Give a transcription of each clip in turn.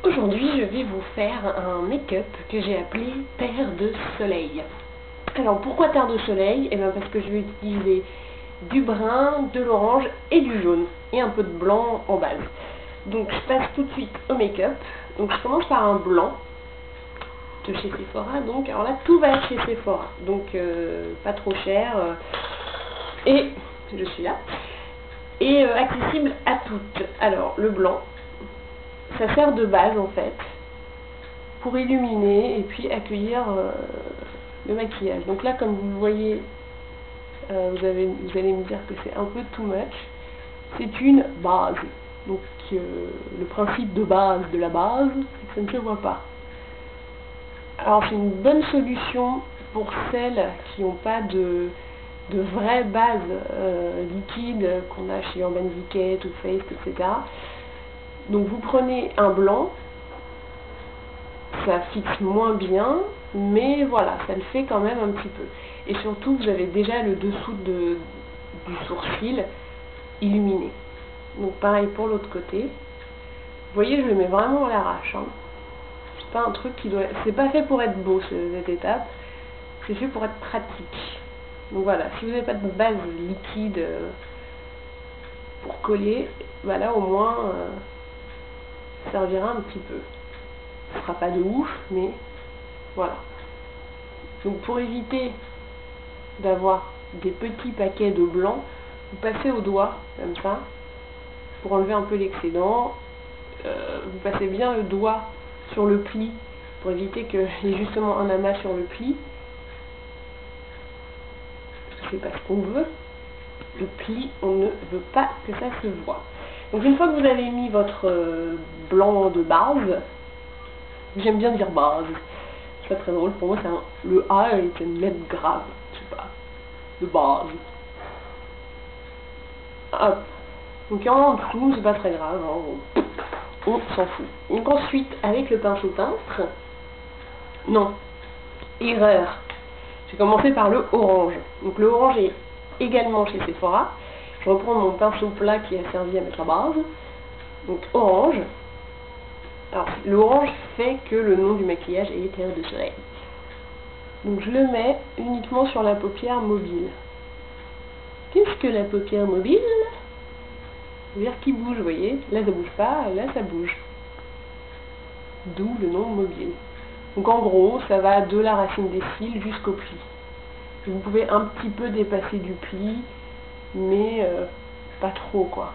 Aujourd'hui, je vais vous faire un make-up que j'ai appelé Terre de Soleil. Alors, pourquoi Terre de Soleil? Eh bien, parce que je vais utiliser du brun, de l'orange et du jaune, et un peu de blanc en base. Donc, je passe tout de suite au make-up. Donc, je commence par un blanc de chez Sephora. Donc, alors là, tout va être chez Sephora. Donc, pas trop cher. Et, je suis là. Et accessible à toutes. Alors, le blanc. Ça sert de base en fait pour illuminer et puis accueillir le maquillage. Donc là, comme vous le voyez, vous allez me dire que c'est un peu too much. C'est une base. Donc le principe de base de la base, c'est que ça ne se voit pas. Alors c'est une bonne solution pour celles qui n'ont pas de vraie base liquide qu'on a chez Urban Decay, Too Faced, etc. Donc vous prenez un blanc, ça fixe moins bien, mais voilà, ça le fait quand même un petit peu. Et surtout, vous avez déjà le dessous du sourcil illuminé. Donc pareil pour l'autre côté. Vous voyez, je le mets vraiment à l'arrache. Hein. C'est pas un truc qui doit... C'est pas fait pour être beau, cette étape. C'est fait pour être pratique. Donc voilà, si vous n'avez pas de base liquide pour coller, bah là au moins... servira un petit peu. Ce sera pas de ouf, mais voilà. Donc pour éviter d'avoir des petits paquets de blanc, vous passez au doigt, comme ça, pour enlever un peu l'excédent. Vous passez bien le doigt sur le pli, pour éviter qu'il y ait justement un amas sur le pli. Parce que c'est pas ce qu'on veut. Le pli, on ne veut pas que ça se voit. Donc une fois que vous avez mis votre blanc de base, j'aime bien dire base, c'est pas très drôle, pour moi le A est une lettre grave, je sais pas, de base. Hop. Donc il y en a en dessous, c'est pas très grave, hein. On s'en fout. Donc ensuite, avec le pinceau peintre, non, erreur, j'ai commencé par le orange. Donc le orange est également chez Sephora. Je reprends mon pinceau plat qui a servi à mettre la base. Donc orange. Alors l'orange fait que le nom du maquillage est Terre de Soleil. Donc je le mets uniquement sur la paupière mobile. Qu'est-ce que la paupière mobile? C'est-à-dire qui bouge, vous voyez. Là ça bouge pas, là ça bouge. D'où le nom mobile. Donc en gros, ça va de la racine des cils jusqu'au pli. Vous pouvez un petit peu dépasser du pli, mais pas trop quoi.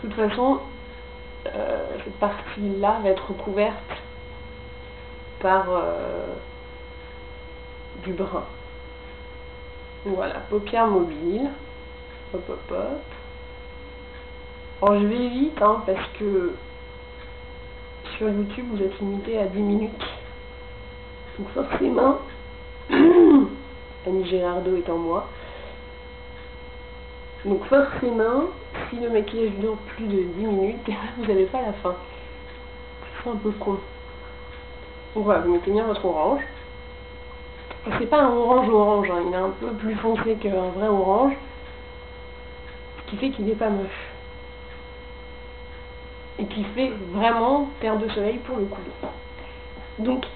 De toute façon, cette partie-là va être recouverte par du brun. Voilà, paupières mobiles. Hop hop hop. Alors je vais vite hein, parce que sur YouTube vous êtes limité à 10 minutes. Donc forcément, Annie Girardot est en moi. Donc forcément, si le maquillage dure plus de 10 minutes, vous n'avez pas la fin. C'est un peu con. Donc voilà, vous mettez bien votre orange. C'est pas un orange, hein, il est un peu plus foncé qu'un vrai orange. Ce qui fait qu'il n'est pas moche. Et qui fait vraiment Terre de Soleil pour le coup. Donc,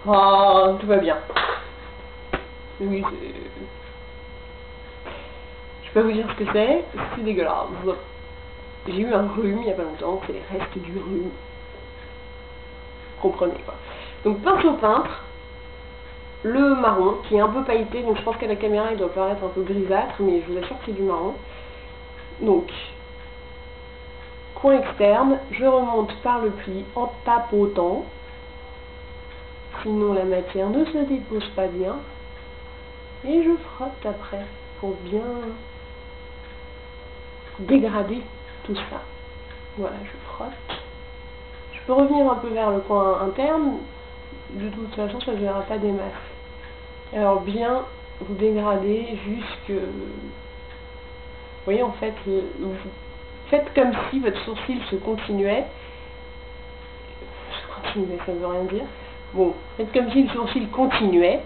oh, tout va bien. Oui, je peux pas vous dire ce que c'est dégueulasse. J'ai eu un rhume il y a pas longtemps, c'est les restes du rhume. Comprenez quoi. Donc pinceau peintre, le marron qui est un peu pailleté, donc je pense qu'à la caméra il doit paraître un peu grisâtre, mais je vous assure que c'est du marron. Donc, coin externe, je remonte par le pli en tapotant, sinon la matière ne se dépose pas bien, et je frotte après pour bien dégrader tout ça. Voilà, je frotte. Je peux revenir un peu vers le coin interne, de toute façon ça ne verra pas des masses. Alors bien vous dégradez jusque... Vous voyez en fait, vous faites comme si votre sourcil se continuait. Ça ne veut rien dire. Bon, faites comme si le sourcil continuait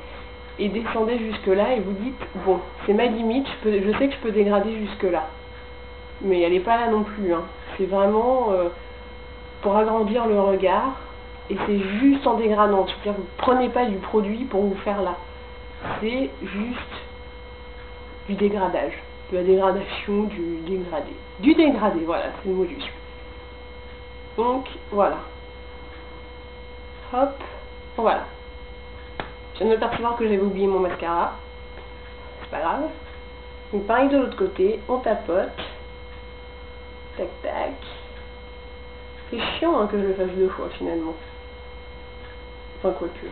et descendez jusque là et vous dites, bon, c'est ma limite, je sais que je peux dégrader jusque là. Mais elle n'est pas là non plus, hein. C'est vraiment pour agrandir le regard. Et c'est juste en dégradant. C'est-à-dire que vous ne prenez pas du produit pour vous faire là. C'est juste du dégradage. De la dégradation, du dégradé. Du dégradé, voilà, c'est le mot juste. Donc, voilà. Hop, voilà. Je viens de m'apercevoir que j'avais oublié mon mascara. C'est pas grave. Donc pareil de l'autre côté, on tapote. Tac tac. C'est chiant hein, que je le fasse 2 fois finalement. Enfin quoique.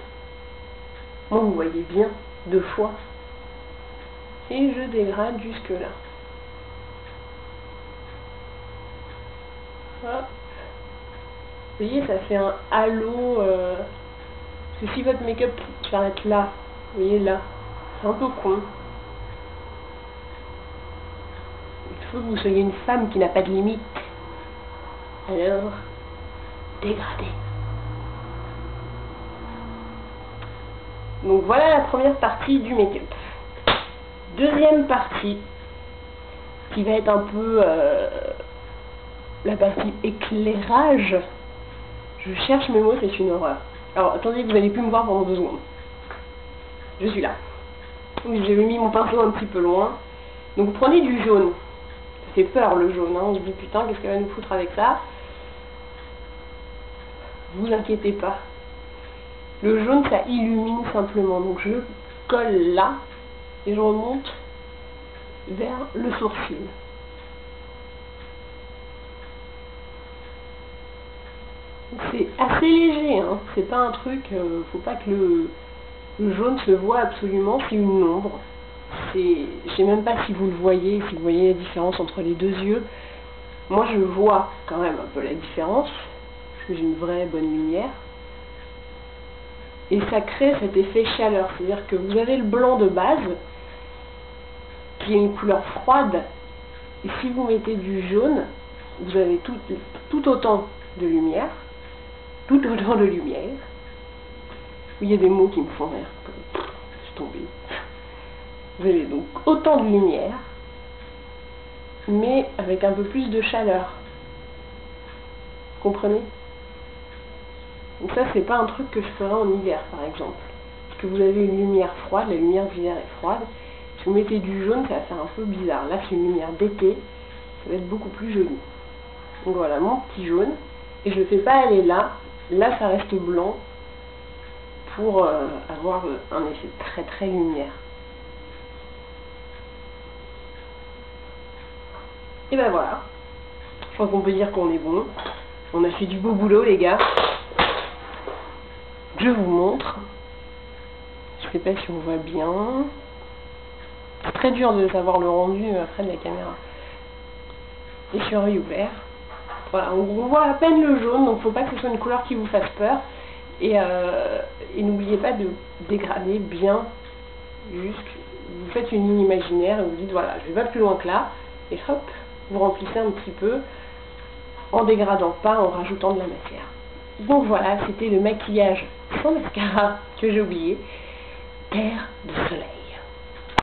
Moi vous voyez bien, 2 fois. Et je dégrade jusque là. Hop. Vous voyez, ça fait un halo. Parce que si votre make-up s'arrête là, vous voyez là, c'est un peu con. Il faut que vous soyez une femme qui n'a pas de limite. Alors, dégradez. Donc voilà la première partie du make-up. Deuxième partie, qui va être un peu la partie éclairage. Je cherche mes mots, c'est une horreur. Alors attendez, vous n'allez plus me voir pendant 2 secondes. Je suis là. Oui, j'ai mis mon pinceau un petit peu loin. Donc vous prenez du jaune. Ça fait peur le jaune, hein. On se dit putain, qu'est-ce qu'elle va nous foutre avec ça? Vous inquiétez pas. Le jaune, ça illumine simplement. Donc je colle là et je remonte vers le sourcil. C'est assez léger, hein. C'est pas un truc, faut pas que le jaune se voit absolument, c'est une ombre. Je sais même pas si vous le voyez, si vous voyez la différence entre les 2 yeux. Moi je vois quand même un peu la différence, parce que j'ai une vraie bonne lumière. Et ça crée cet effet chaleur, c'est-à-dire que vous avez le blanc de base, qui est une couleur froide, et si vous mettez du jaune, vous avez tout autant de lumière. Tout autant de lumière. Il y a des mots qui me font rire. Je suis tombée. Vous avez donc autant de lumière, mais avec un peu plus de chaleur. Vous comprenez? Donc ça, c'est pas un truc que je ferais en hiver, par exemple. Parce que vous avez une lumière froide, la lumière d'hiver est froide. Si vous mettez du jaune, ça va faire un peu bizarre. Là, c'est une lumière d'été, ça va être beaucoup plus joli. Donc voilà, mon petit jaune. Et je ne fais pas aller là. Là, ça reste blanc pour avoir un effet très très lumière. Et ben voilà. Je crois qu'on peut dire qu'on est bon. On a fait du beau boulot, les gars. Je vous montre. Je sais pas si on voit bien. C'est très dur de savoir le rendu après de la caméra. Et sur œil ouvert. Voilà, on voit à peine le jaune, donc faut pas que ce soit une couleur qui vous fasse peur. Et n'oubliez pas de dégrader bien, juste, vous faites une ligne imaginaire et vous dites voilà, je vais pas plus loin que là, et hop, vous remplissez un petit peu en dégradant pas, en rajoutant de la matière. Donc voilà, c'était le maquillage sans mascara que j'ai oublié, Terre de soleil.